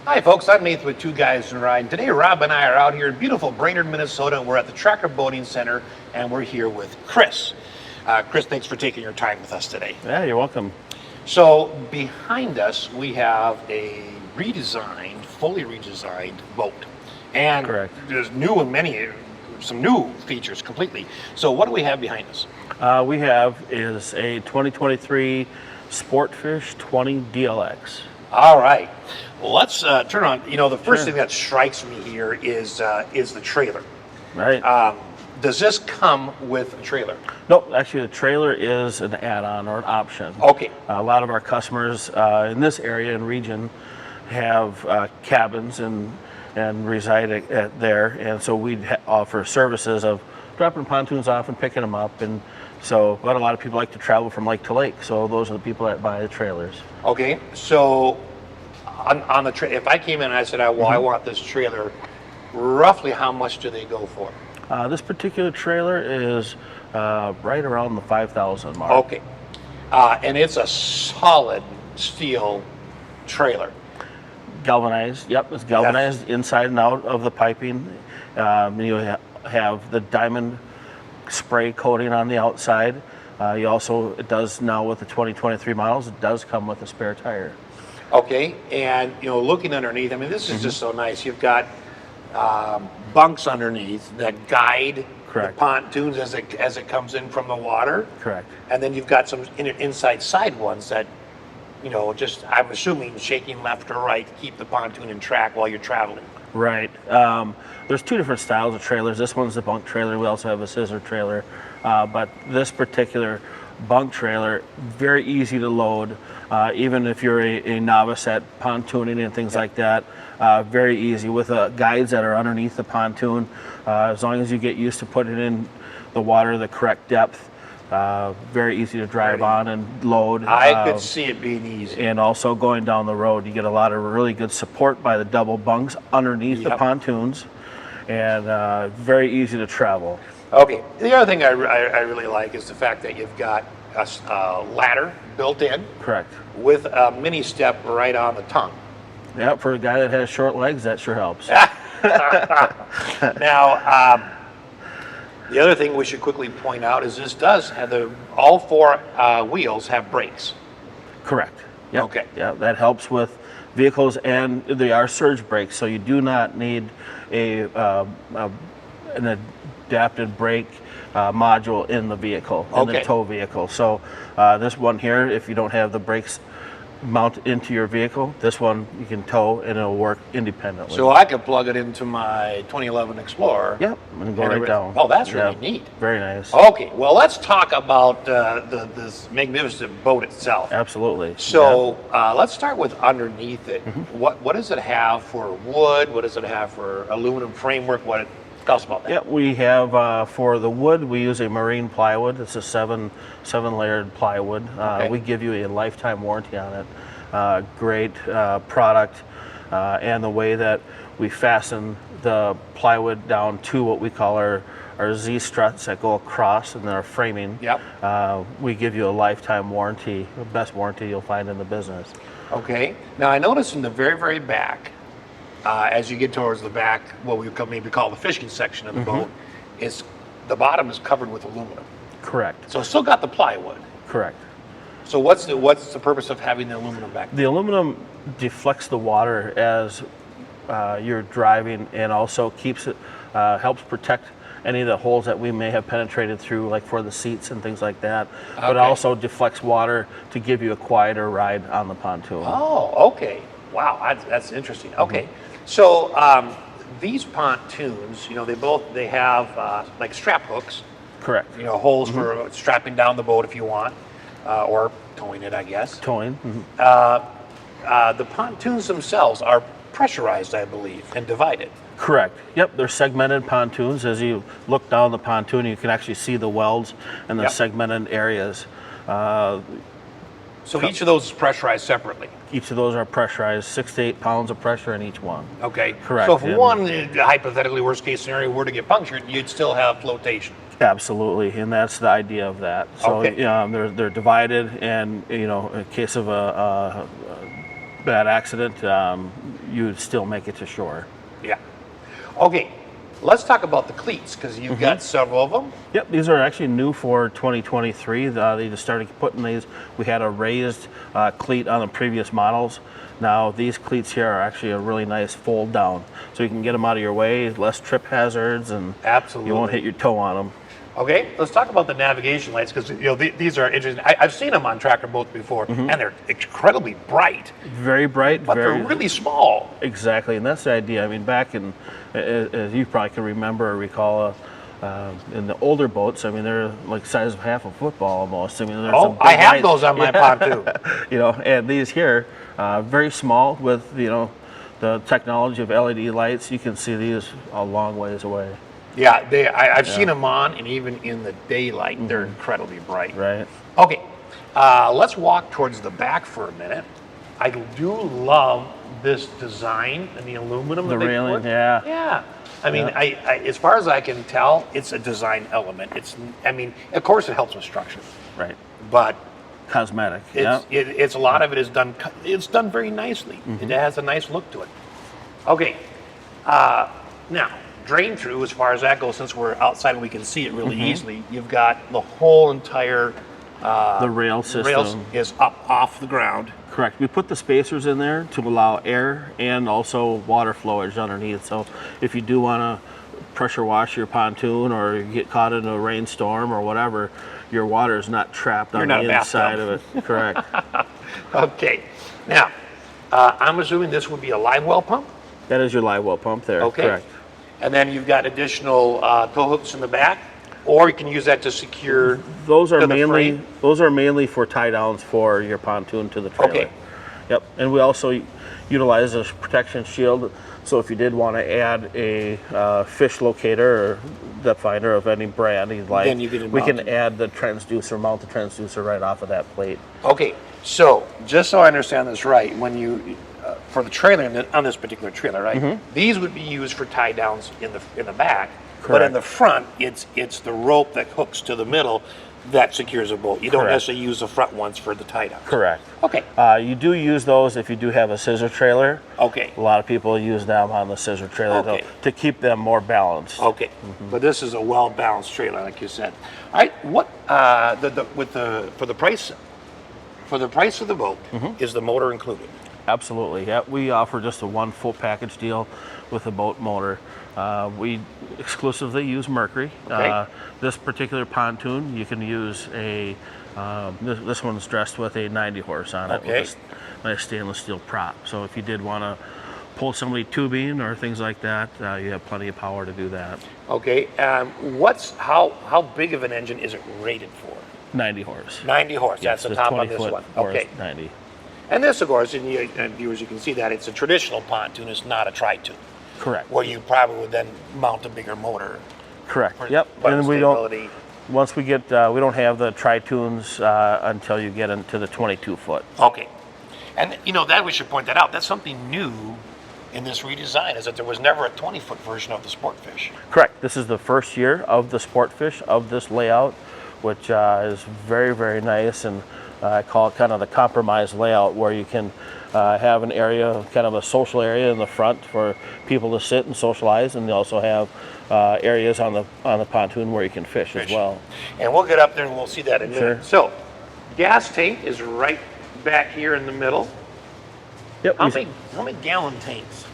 Hi folks, I'm Nathan with Two Guys in Ride. Today Rob and I are out here in beautiful Brainerd, Minnesota. We're at the Tracker Boating Center and we're here with Chris. Chris, thanks for taking your time with us today. Yeah, you're welcome. So behind us we have a redesigned, fully redesigned boat. And Correct. There's some new features completely. So what do we have behind us? We have is a 2023 SportFish 20 DLX. All right. Well, let's turn on. The first Sure. thing that strikes me here is the trailer. Right. Does this come with a trailer? No, actually the trailer is an add-on or an option. Okay. A lot of our customers in this area and region have cabins and reside there, and so we offer services of dropping pontoons off and picking them up, and so but a lot of people like to travel from lake to lake, so those are the people that buy the trailers. Okay. So on the if I came in and I said, I want this trailer, roughly how much do they go for? This particular trailer is right around the 5,000 mark. Okay. And it's a solid steel trailer. Galvanized, yep, it's galvanized inside and out of the piping. You have the diamond spray coating on the outside. It does now with the 2023 models, it does come with a spare tire. Okay, and looking underneath, I mean, this is just so nice. You've got bunks underneath that guide Correct. the pontoons as it comes in from the water. Correct. And then you've got some inside side ones that, just I'm assuming shaking left or right to keep the pontoon in track while you're traveling. Right. There's two different styles of trailers. This one's the bunk trailer. We also have a scissor trailer. But this particular bunk trailer, very easy to load. Even if you're a novice at pontooning and things like that, very easy with guides that are underneath the pontoon. As long as you get used to putting in the water the correct depth, very easy to drive on and load. I could see it being easy. And also going down the road, you get a lot of really good support by the double bunks underneath the pontoons, and very easy to travel. Okay, the other thing I really like is the fact that you've got a ladder built in. Correct. With a mini step right on the tongue. Yeah, for a guy that has short legs, that sure helps. Now, the other thing we should quickly point out is this does have all four wheels have brakes. Correct. Yep. Okay. Yeah, that helps with vehicles, and they are surge brakes, so you do not need an adapted brake module in the vehicle, in the tow vehicle. So this one here, if you don't have the brakes mounted into your vehicle, this one you can tow and it'll work independently. So I could plug it into my 2011 Explorer. Yep, and go right down. Oh, that's really neat. Very nice. Okay, well, let's talk about this magnificent boat itself. Absolutely. So let's start with underneath it. What does it have for wood? What does it have for aluminum framework? Tell us about that. Yeah, we have for the wood, we use a marine plywood. It's a seven layered plywood. We give you a lifetime warranty on it. Great product, and the way that we fasten the plywood down to what we call our Z struts that go across and they're framing. Yep. We give you a lifetime warranty, the best warranty you'll find in the business. Okay. Now I noticed in the very, very back, as you get towards the back, what we maybe call the fishing section of the boat, is the bottom is covered with aluminum. Correct. So it's still got the plywood. Correct. So what's the purpose of having the aluminum back there? The aluminum deflects the water as you're driving, and also keeps it helps protect any of the holes that we may have penetrated through, like for the seats and things like that. But it also deflects water to give you a quieter ride on the pontoon. Oh, okay. Wow, that's interesting. Okay. So these pontoons, they have like strap hooks. Correct. Holes for strapping down the boat if you want, or towing it, I guess. Towing. The pontoons themselves are pressurized, I believe, and divided. Correct. Yep, they're segmented pontoons. As you look down the pontoon, you can actually see the welds and the segmented areas. So each of those is pressurized separately? Each of those are pressurized, 6 to 8 pounds of pressure in each one. Okay. Correct. So if one, hypothetically worst case scenario, were to get punctured, you'd still have flotation? Absolutely, and that's the idea of that. So they're divided, and in case of a bad accident, you'd still make it to shore. Yeah. Okay, let's talk about the cleats, because you've got several of them. Yep, these are actually new for 2023. They just started putting these. We had a raised cleat on the previous models. Now these cleats here are actually a really nice fold down, so you can get them out of your way, less trip hazards, and Absolutely. you won't hit your toe on them. Okay, let's talk about the navigation lights, because these are interesting. I've seen them on tracker boats before, and they're incredibly bright. Very bright, But they're really small. Exactly, and that's the idea. I mean, back in, as you probably can remember or recall, in the older boats, I mean, they're like the size of half a football almost. I mean, there's some big I have lights. those on my pontoon. And these here, very small with, the technology of LED lights. You can see these a long ways away. Yeah, I've seen them on, and even in the daylight, they're incredibly bright. Right. Okay, let's walk towards the back for a minute. I do love this design and the aluminum. The that they railing, put. yeah. Yeah. I mean, I as far as I can tell, it's a design element. Of course, it helps with structure. Right. But Cosmetic. it's a lot of it is done. It's done very nicely. It has a nice look to it. Okay. Now, drain through, as far as that goes, since we're outside and we can see it really easily, you've got the whole entire The rail system. rails is up off the ground. Correct. We put the spacers in there to allow air and also water flowage underneath. So if you do want to pressure wash your pontoon or you get caught in a rainstorm or whatever, your water is not trapped on the inside of it. Correct. Okay. Now, I'm assuming this would be a live well pump? That is your live well pump there. Okay. Correct. And then you've got additional tow hooks in the back, or you can use that to secure Those are to the mainly frame. for tie downs for your pontoon to the trailer. Okay. Yep. And we also utilize a protection shield. So if you did want to add a fish locator or depth finder of any brand you'd like, Then you can we mount can it. add the transducer, mount the transducer right off of that plate. Okay, so just so I understand this right, when you for the trailer on this particular trailer, right? These would be used for tie downs in the back, but in Correct. the front, it's the rope that hooks to the middle that secures a boat. You don't Correct. necessarily use the front ones for the tie downs. Correct. Okay. You do use those if you do have a scissor trailer. Okay. A lot of people use them on the scissor trailer Okay. to keep them more balanced. Okay, but this is a well-balanced trailer, like you said. All right, what for the price of the boat, is the motor included? Absolutely. Yeah, we offer just a one full package deal with a boat motor. We exclusively use Mercury. Okay. This particular pontoon, you can use a. This one's dressed with a 90 horse on it Okay. with a nice stainless steel prop. So if you did want to pull somebody tubing or things like that, you have plenty of power to do that. Okay, how big of an engine is it rated for? 90 horse. 90 horse. That's the It's top 20 on this foot one. horse, Okay, 90. and this, of course, and viewers, you can see that it's a traditional pontoon. It's not a tri-tube, Correct. where you probably would then mount a bigger motor. Correct. for Yep. better And we don't. stability. Once we get, we don't have the tri-tunes until you get into the 22 foot. Okay, and that we should point that out. That's something new in this redesign, is that there was never a 20-foot version of the SportFish. Correct. This is the first year of the SportFish of this layout, which is very, very nice, and I call it kind of the compromise layout, where you can have an area, kind of a social area in the front for people to sit and socialize, and you also have areas on the pontoon where you can fish as well. And we'll get up there and we'll see that in a minute. Sure. So, gas tank is right back here in the middle. Yep. How many gallon tanks?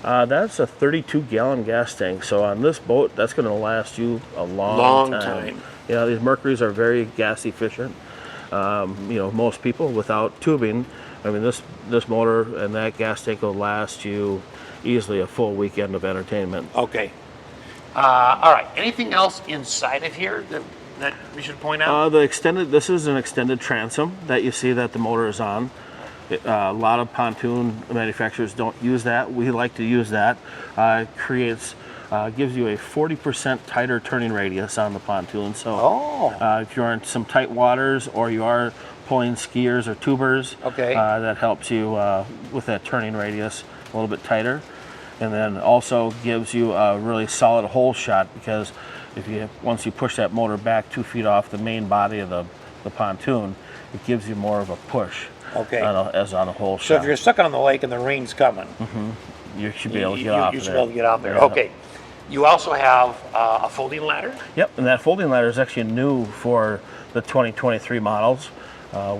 That's a 32-gallon gas tank. So on this boat, that's going to last you a Long long time. Yeah, these Mercuries are very gas efficient. Most people without tubing, I mean, this motor and that gas tank will last you easily a full weekend of entertainment. Okay. All right. Anything else inside of here that we should point out? This is an extended transom that you see that the motor is on. A lot of pontoon manufacturers don't use that. We like to use that. Gives you a 40% tighter turning radius on the pontoon. So if you're in some tight waters or you are pulling skiers or tubers, Okay. that helps you with that turning radius a little bit tighter. And then also gives you a really solid hole shot, because once you push that motor back 2 feet off the main body of the pontoon, it gives you more of a push. Okay. As on a hole So shot. if you're stuck on the lake and the rain's coming, you should be able to get off You of should there. be able to get out there. Yeah. Okay. You also have a folding ladder. Yep, and that folding ladder is actually new for the 2023 models.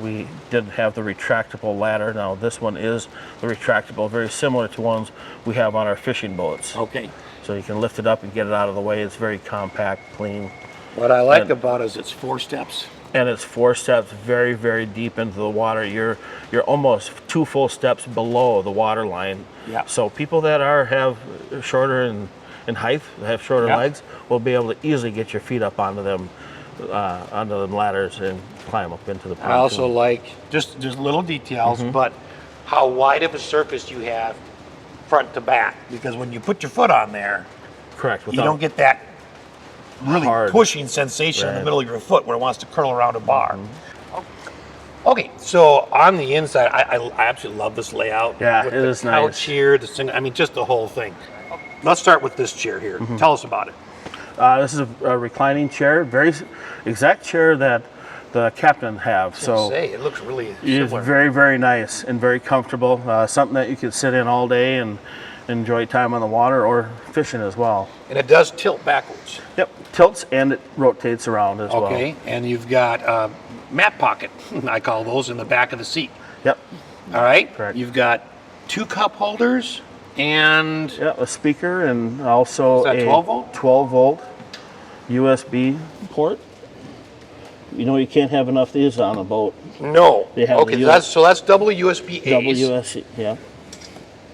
We didn't have the retractable ladder. Now this one is the retractable, very similar to ones we have on our fishing boats. Okay. So you can lift it up and get it out of the way. It's very compact, clean. What I like about it is it's 4 steps. And it's 4 steps very, very deep into the water. You're almost 2 full steps below the water line. Yeah. So people that have shorter in height, have shorter Yeah. legs, will be able to easily get your feet up onto them ladders and climb up into the pontoon. I also like just little details, but how wide of a surface you have front to back. Because when you put your foot on there, Correct. you don't get that really hard pushing sensation in the Right. middle of your foot where it wants to curl around a bar. Okay, so on the inside, I absolutely love this layout. Yeah, with it the is couch nice. here, the single, I mean, just the whole thing. Let's start with this chair here. Tell us about it. This is a reclining chair, very exact chair that the captain have. So It looks really it's similar. very, very nice and very comfortable. Something that you could sit in all day and enjoy time on the water or fishing as well. And it does tilt backwards. Yep, tilts and it rotates around as well. Okay, and you've got map pocket, I call those, in the back of the seat. Yep. All right? Correct. You've got 2 cup holders and Yeah, a speaker and also Is that a 12 volt? 12 volt USB port. You know you can't have enough of these on a boat. no. They have Okay, the that's double USB A's. Double USB, yeah.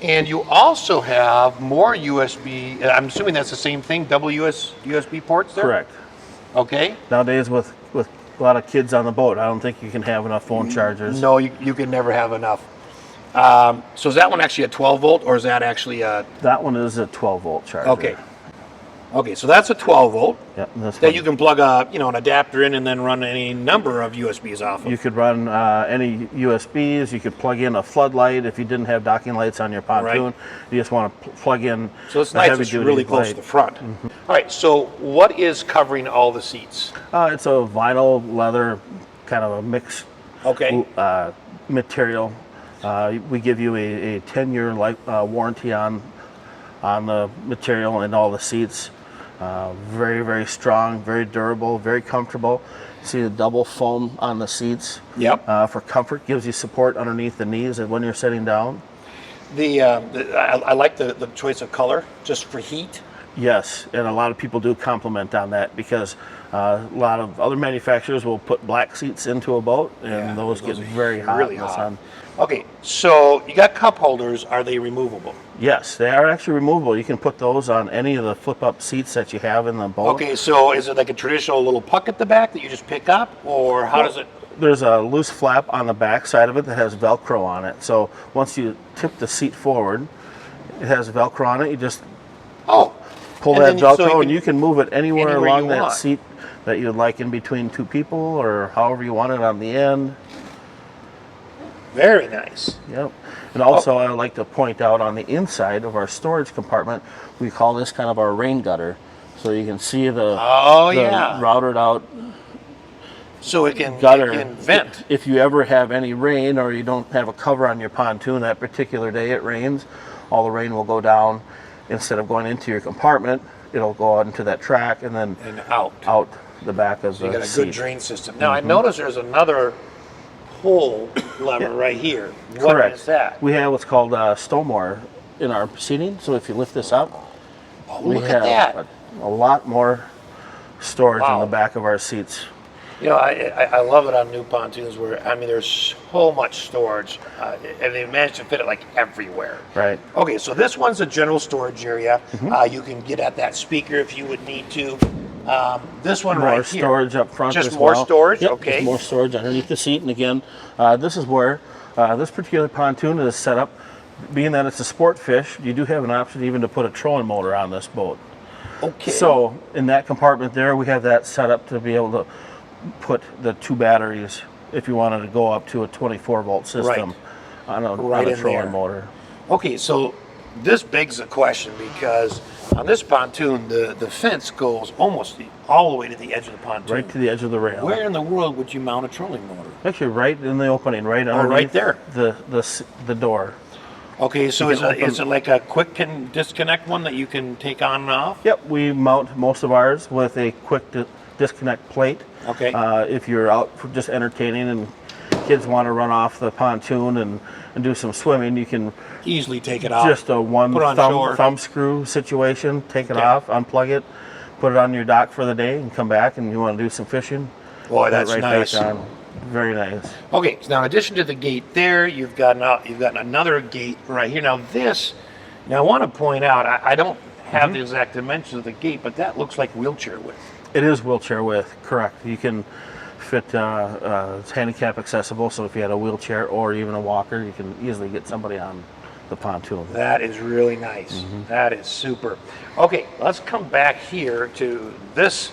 And you also have more USB. I'm assuming that's the same thing, double USB ports there? Correct. Okay. Nowadays with a lot of kids on the boat, I don't think you can have enough phone chargers. No, you can never have enough. So is that one actually a 12 volt or is that actually a... That one is a 12 volt charger. Okay. Okay, so that's a 12 volt Yep. And this that one, you can plug an adapter in and then run any number of USBs off of. you could run any USBs. You could plug in a floodlight if you didn't have docking lights on your pontoon. Right. You just want to plug in. So it's a nice, it's heavy-duty really close light. to the front. All right, so what is covering all the seats? It's a vinyl leather kind of a mixed Okay. material. We give you a 10-year warranty on the material and all the seats. Very, very strong, very durable, very comfortable. See the double foam on the seats. Yep. For comfort, gives you support underneath the knees when you're sitting down. I like the choice of color just for heat. Yes, and a lot of people do compliment on that because a lot of other manufacturers will put black seats into a boat, and those get are very hot really in the hot. sun. Okay, so you got cup holders. Are they removable? Yes, they are actually removable. You can put those on any of the flip-up seats that you have in the boat. Okay, so is it like a traditional little puck at the back that you just pick up, or how does it? There's a loose flap on the back side of it that has Velcro on it. So once you tip the seat forward, it has Velcro on it. You just pull And that then Velcro and you can move it anywhere anywhere along you that want. seat that you'd like in between 2 people or however you want it on the end. Very nice. Yep. And also I like to point out on the inside of our storage compartment, we call this kind of our rain gutter. So you can see the routed out So it can, gutter. it can vent. If you ever have any rain or you don't have a cover on your pontoon that particular day it rains, all the rain will go down. Instead of going into your compartment, it'll go out into that track and then out the back of So you the got a seat. good drain system. Now I notice there's another pull lever right here. What Correct. is that? We have what's called STOW MORE in our seating. So if you lift this up, we Look have at that. a lot more storage in Wow. the back of our seats. You know, I love it on new pontoons where, I mean, there's so much storage, and they managed to fit it like everywhere. Right. Okay, so this one's a general storage area. You can get at that speaker if you would need to. This one More right here. storage up front Just as more well. storage? Yep, Okay. just more storage underneath the seat. And again, this is where this particular pontoon is set up. Being that it's a sport fish, you do have an option even to put a trolling motor on this boat. Okay. So in that compartment there, we have that set up to be able to put the 2 batteries if you wanted to go up to a 24 volt system on a Right in trolling there. motor. Okay, so this begs a question because on this pontoon, the fence goes almost all the way to the edge of the pontoon. Right to the edge of the rail. Where in the world would you mount a trolling motor? Actually, right in the opening, right underneath right there. the door. Okay, so You is can it like a quick disconnect one that you can take on and off? Yep, we mount most of ours with a quick disconnect plate. Okay. If you're out for just entertaining and kids want to run off the pontoon and do some swimming, you can Easily take it off. just a one Put it on shore. thumb screw situation, take it Okay. off, unplug it, put it on your dock for the day and come back and you want to do some fishing. Boy, put it that's right nice. back on. Very nice. Okay, so now in addition to the gate there, you've got another gate right here. Now I want to point out, I don't have the exact dimensions of the gate, but that looks like wheelchair width. It is wheelchair width, correct. You can fit, it's handicap accessible, so if you had a wheelchair or even a walker, you can easily get somebody on the pontoon. That is really nice. That is super. Okay, let's come back here to this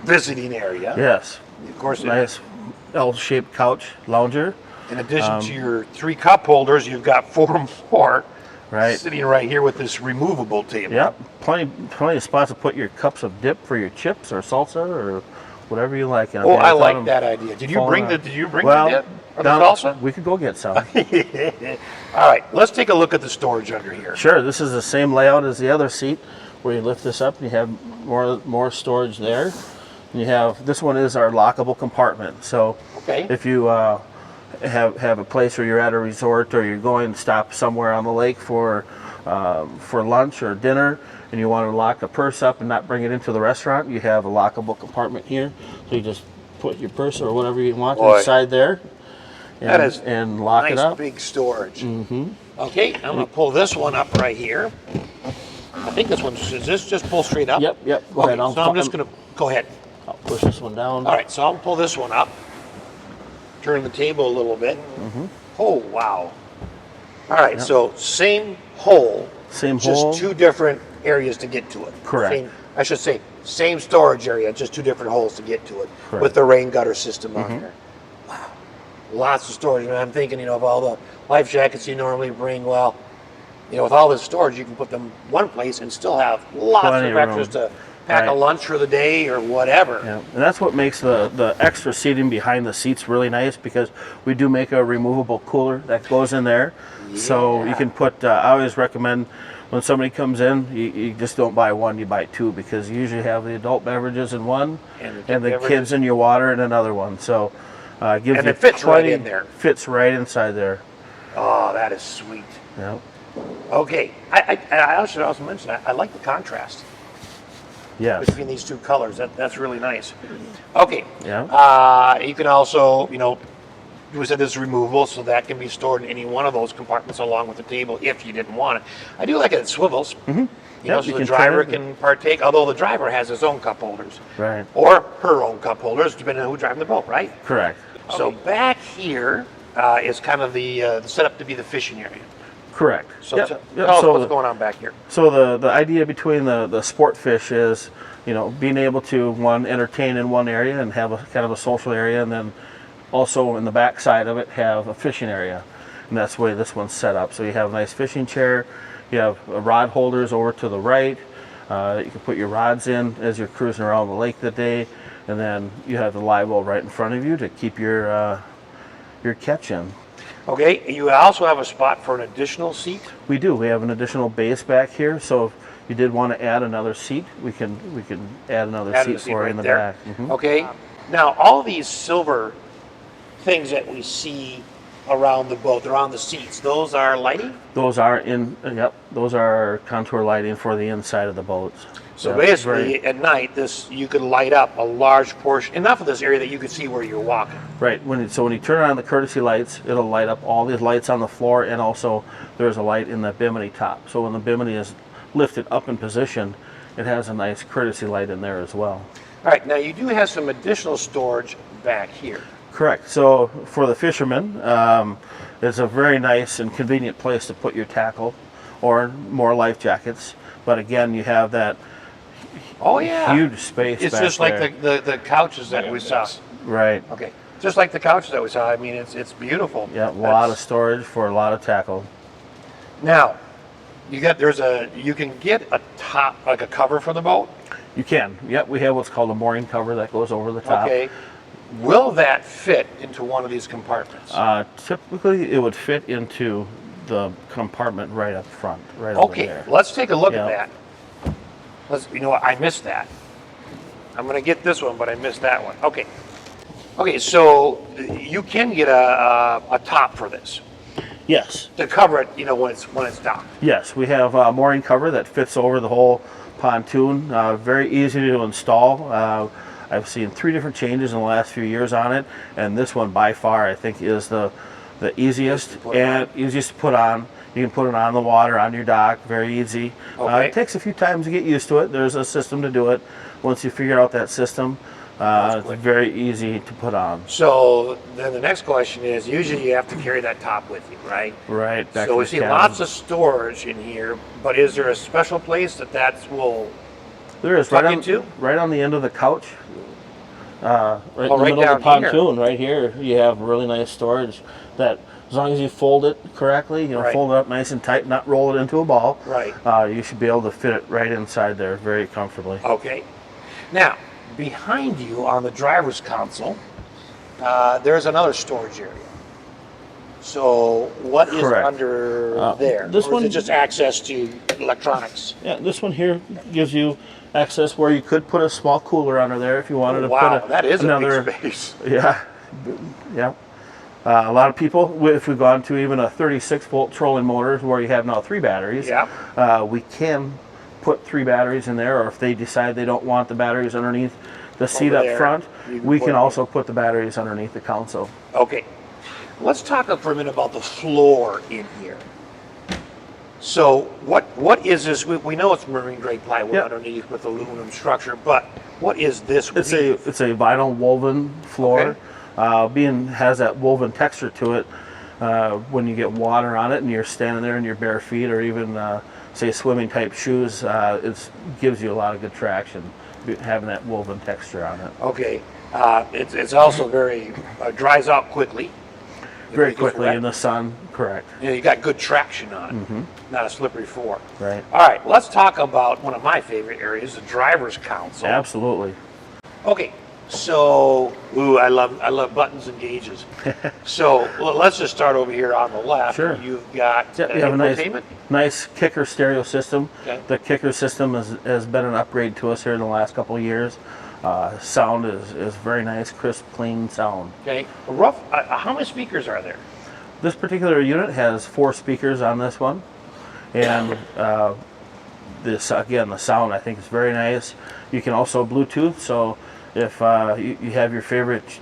visiting area. Yes, Of course, nice L-shaped couch lounger. in addition to your 3 cup holders, you've got 4 more Right. sitting right here with this removable table. Yep, plenty of spots to put your cups of dip for your chips or salsa or whatever you like. Oh, I like that idea. Did you bring the dip or the salsa? We could go get some. All right, let's take a look at the storage under here. Sure, this is the same layout as the other seat, where you lift this up and you have more storage there. And you have, this one is our lockable compartment. So Okay. if you have a place where you're at a resort or you're going to stop somewhere on the lake for lunch or dinner and you want to lock a purse up and not bring it into the restaurant, you have a lockable compartment here. So you just put your purse or whatever you want Boy. inside there and lock nice it up. big storage. Okay, I'm going to pull this one up right here. I think does this just pull straight up? Yep, go Okay, ahead. so I'm just going to go ahead. I'll push this one down. All right, so I'll pull this one up. Turn the table a little bit. Oh, wow. All right, so same hole. Same just hole. 2 different areas to get to it. Correct. I should say, same storage area, just 2 different holes to get to it. Correct. With the rain gutter system on there. Wow. Lots of storage. And I'm thinking, of all the life jackets you normally bring, well, with all this storage, you can put them one place and still have lots Plenty of of extras room. to pack a Right. lunch for the day or whatever. Yeah, and that's what makes the extra seating behind the seats really nice, because we do make a removable cooler that goes in there. So you can put, I always recommend when somebody comes in, you just don't buy one, you buy 2, because you usually have the adult beverages in one and the kids and your water in another one. So gives you it fits right plenty- in there. Fits right inside there. Oh, that is sweet. Yeah. Okay, I should also mention, I like the contrast Yes. between these 2 colors. That's really nice. Okay, Yeah. you can also, we said this is removable, so that can be stored in any one of those compartments along with the table if you didn't want it. I do like it swivels. Yep, So you the can driver turn it. can partake, although the driver has his own cup holders. Right. Or her own cup holders, depending on who's driving the boat, right? Correct. So back here is kind of the setup to be the fishing area. Correct. So Yep, tell yep. us So what's going on back here. So the idea between the sport fish is, being able to, one, entertain in one area and have a kind of a social area, and then also in the back side of it have a fishing area. And that's the way this one's set up. So you have a nice fishing chair, you have rod holders over to the right, you can put your rods in as you're cruising around the lake that day, and then you have the live well right in front of you to keep your catch in. Okay, you also have a spot for an additional seat. We do. We have an additional base back here, so if you did want to add another seat, we can add another Add seat a seat for you right in the there. back. Okay, now all these silver things that we see around the boat, they're on the seats. Those are lighting? Those are those are contour lighting for the inside of the boats. So Yeah, basically, at night, you could light up a large portion, enough of this area that you could see where you're walking. right. So when you turn on the courtesy lights, it'll light up all these lights on the floor, and also there's a light in the Bimini top. So when the Bimini is lifted up in position, it has a nice courtesy light in there as well. All right, now you do have some additional storage back here. Correct. So for the fishermen, it's a very nice and convenient place to put your tackle or more life jackets. But again, you have that Oh yeah, huge space. It's back just there. like the couches that we saw. Right. Okay, just like the couches that we saw. I mean, it's beautiful. Yeah, a lot of storage for a lot of tackle. Now, you can get a top, like a cover for the boat. You can. Yep, we have what's called a mooring cover that goes over the top. Okay. Will that fit into one of these compartments? Typically, it would fit into the compartment right up front, right over Okay, there. let's take a look Yeah. at that. You know what, I missed that. I'm gonna get this one, but I missed that one. Okay. Okay, so you can get a top for this Yes. to cover it, you know, when it's docked. Yes, we have a mooring cover that fits over the whole pontoon. Very easy to install. I've seen 3 different changes in the last few years on it, and this one by far I think is the easiest and easiest to put on. You can put it on the water, on your dock, very easy. Okay. It takes a few times to get used to it. There's a system to do it. Once you figure out that system, it's very easy to put on. So then the next question is, usually you have to carry that top with you, right? Right. Back So to we the see cabin. lots of storage in here, but is there a special place that will There is tuck right into? right on the end of the couch. Right in the right middle of the down here. pontoon, right here, you have really nice storage that, as long as you fold it correctly, you know, Right. fold it up nice and tight, not roll it into a ball, Right. you should be able to fit it right inside there very comfortably. Okay. Now, behind you on the driver's console, there's another storage area. So what is Correct. under there? this Or is one- it just access to electronics? Yeah, this one here gives you access where you could put a small cooler under there if you wanted to Wow, put that is another. a big space. Yeah, yeah. A lot of people, if we've gone to even a 36-volt trolling motor where you have now 3 batteries, Yeah. we can put 3 batteries in there, or if they decide they don't want the batteries underneath the seat Over up there, front, you can we put can it in. also put the batteries underneath the console. Okay. Let's talk for a minute about the floor in here. So what is this? We know it's marine grade plywood Yep. underneath with aluminum structure, but what is this? It's weave? a vinyl woven floor. Being has that woven texture to it. When you get water on it and you're standing there in your bare feet, or even say swimming type shoes, it gives you a lot of good traction having that woven texture on it. Okay. It's also very dries out quickly. Very It gets quickly wet. in the sun, correct. You know, you got good traction on it, not a slippery floor. Right. All right, let's talk about one of my favorite areas, the driver's console. Absolutely. Okay, so I love buttons and gauges. So let's just start over here on the left. Sure. You've got Yeah, you have a infotainment. nice kicker stereo system. Okay. The kicker system has been an upgrade to us here in the last couple of years. Sound is very nice, crisp, clean sound. Okay, how many speakers are there? This particular unit has 4 speakers on this one, and this again, the sound I think is very nice. You can also Bluetooth, so if you have your favorite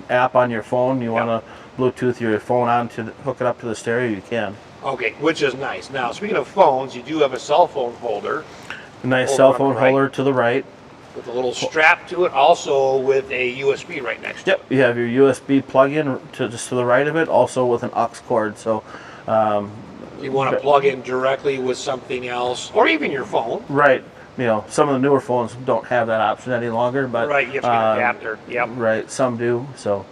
app on your phone, you want to Bluetooth your phone on to hook it up to the stereo, you can. Okay, which is nice. Now, speaking of phones, you do have a cell phone holder A nice Over cell on the phone right. holder to the right. with a little strap to it, also with a USB right next to it. Yep, you have your USB plug-in just to the right of it, also with an aux cord. So, You want to plug in directly with something else, or even your phone. right, you know, some of the newer phones don't have that option any longer, but Right, you have to get an adapter. Yep. right, some do. So,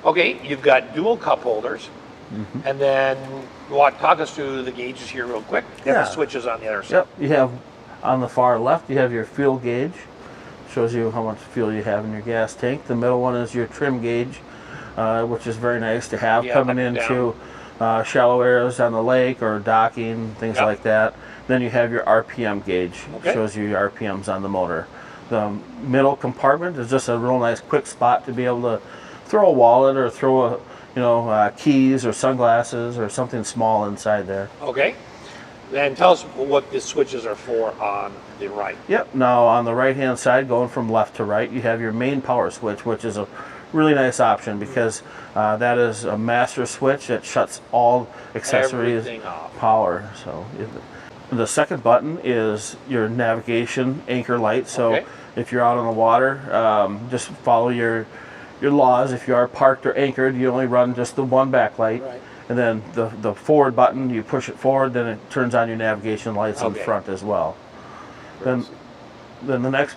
Okay, you've got dual cup holders, and then talk us through the gauges here real quick. You have the Yeah. switches on the other side. yep, you have on the far left, you have your fuel gauge, shows you how much fuel you have in your gas tank. The middle one is your trim gauge, which is very nice to have Yeah, coming up and into shallow areas on the lake or docking, things Yep. like that. Then you have your RPM gauge, Okay. shows you your RPMs on the motor. The middle compartment is just a real nice quick spot to be able to throw a wallet or throw keys or sunglasses or something small inside there. Okay. Then tell us what the switches are for on the right. Yep. Now on the right hand side, going from left to right, you have your main power switch, which is a really nice option because that is a master switch that shuts all accessories Everything off. power. So the second button is your navigation anchor light. So Okay. if you're out on the water, just follow your laws. If you are parked or anchored, you only run just the one backlight. Right. And then the forward button, you push it forward, then it turns on your navigation lights in Okay. front as well. Then the next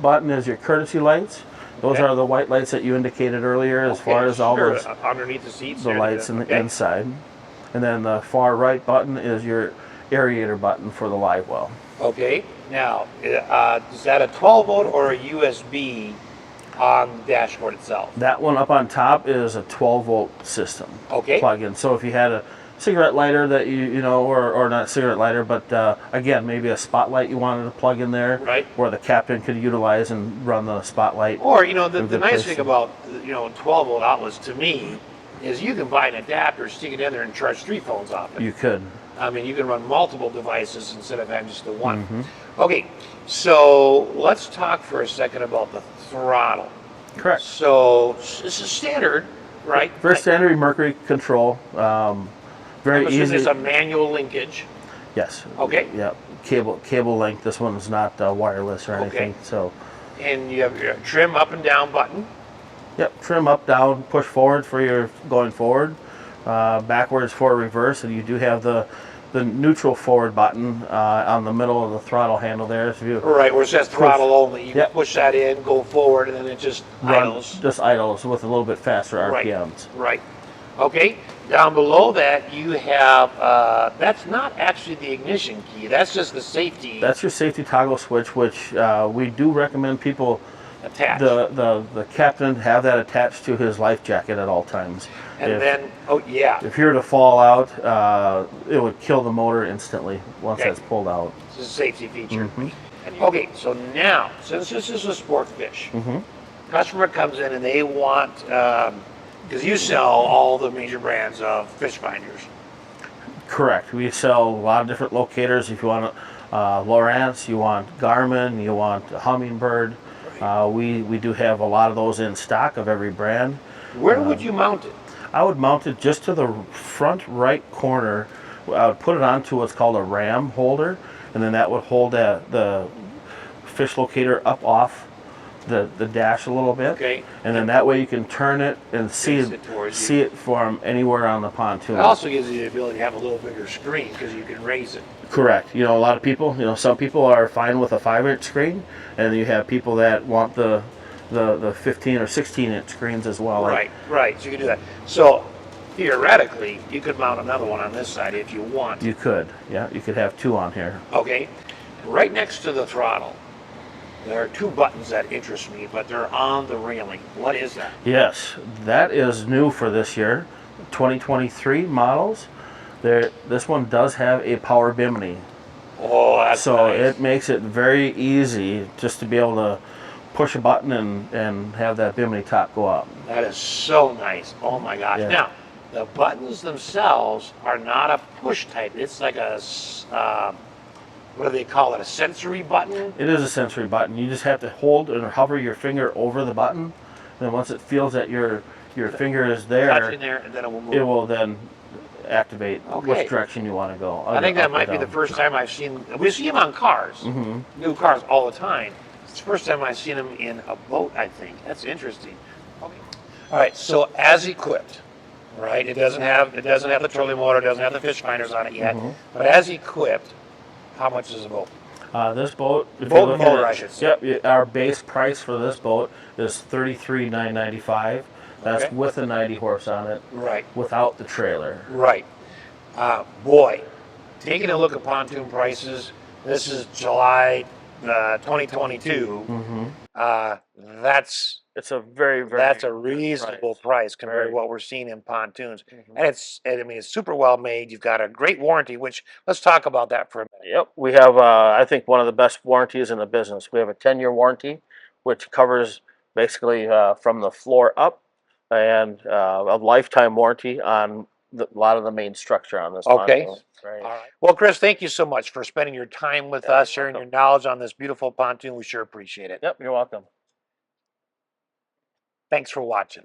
button is your courtesy lights. Those Okay. are the white lights that you indicated earlier, as Okay, far as all sure, those underneath the seats. the there, lights in the okay. inside. And then the far right button is your aerator button for the live well. Okay. Now, is that a 12 volt or a USB on the dashboard itself? That one up on top is a 12 volt system Okay. plug-in. So if you had a cigarette lighter that you know, or not cigarette lighter, but again, maybe a spotlight you wanted to plug in there, Right. where the captain could utilize and run the spotlight. Or, you know, the in a good nice place thing to- about, you know, 12-volt outlets to me is you can buy an adapter, stick it in there, and charge 3 phones off it. You could. I mean, you can run multiple devices instead of having just the one. Mm-hmm. Okay, so let's talk for a second about the throttle. Correct. So this is standard, right? Very standard mercury control. Very I'm assuming easy. it's a manual linkage. Yes. Okay. Yeah. Cable length. This one's not wireless or anything. Okay. So. And you have your trim up and down button. Yep. Trim up, down, push forward for your going forward, backwards for reverse, and you do have the neutral forward button on the middle of the throttle handle there. So you Right, where it says throttle only. You Yep. push that in, go forward, and then it just idles. just idles with a little bit faster RPMs. Right. Okay. Down below that, you have, that's not actually the ignition key. That's just the safety That's your safety toggle switch, which we do recommend people, attached. the captain, have that attached to his life jacket at all times. And then, oh yeah, If you were to fall out, it would kill the motor instantly once Okay. that's pulled out. it's a safety feature. Mhm. Okay, so now, since this is a sport fish, Mm-hmm. customer comes in and they want, because you sell all the major brands of fish finders. Correct. We sell a lot of different locators. If you want Lowrance, you want Garmin, you want Humminbird. We do have a lot of those in stock of every brand. Where would you mount it? I would mount it just to the front right corner. I would put it onto what's called a ram holder, and then that would hold the fish locator up off the dash a little bit. Okay. And then that way you can turn it and Face it towards see it from anywhere on the pontoon. It also gives you the ability to have a little bigger screen because you can raise it. Correct. You know, a lot of people, some people are fine with a 5-inch screen, and you have people that want the 15 or 16-inch screens as well. Right, right. So you can do that. So theoretically, you could mount another one on this side if you want. You could, yeah. You could have 2 on here. Okay. Right next to the throttle, there are 2 buttons that interest me, but they're on the railing. What is that? Yes, that is new for this year, 2023 models. This one does have a power Bimini. Oh, that's So nice. it makes it very easy just to be able to push a button and have that Bimini top go up. That is so nice. Oh my gosh. Yeah. Now, the buttons themselves are not a push type. It's like a, what do they call it? A sensory button? It is a sensory button. You just have to hold and hover your finger over the button. And then once it feels that your finger is Touch there, in there, and then it will move. it will then activate Okay. which direction you want to go. I think that up or might be the down. first time I've seen. We see them on cars, new cars all the time. It's the first time I've seen them in a boat. I think that's interesting. Okay. All right. So as equipped, right? It doesn't have the trolling motor. It doesn't have the fish finders on it yet. But as equipped, how much is the boat? This boat, if Boat you're looking motor, at- I should say. Yep, our base price for this boat is $33,995. That's Okay. with a 90 horse on it, Right. without the trailer. Right. Boy, taking a look at pontoon prices. This is July 2022. That's It's a very That's a reasonable price compared to what we're seeing in pontoons. And it's super well made. You've got a great warranty, which let's talk about that for a minute. Yep, we have I think one of the best warranties in the business. We have a 10-year warranty, which covers basically from the floor up, and a lifetime warranty on a lot of the main structure on this Okay. pontoon. Right. All right. Well, Chris, thank you so much for spending your time with us, sharing your knowledge on this beautiful pontoon. We sure appreciate it. Yep, you're welcome. Thanks for watching.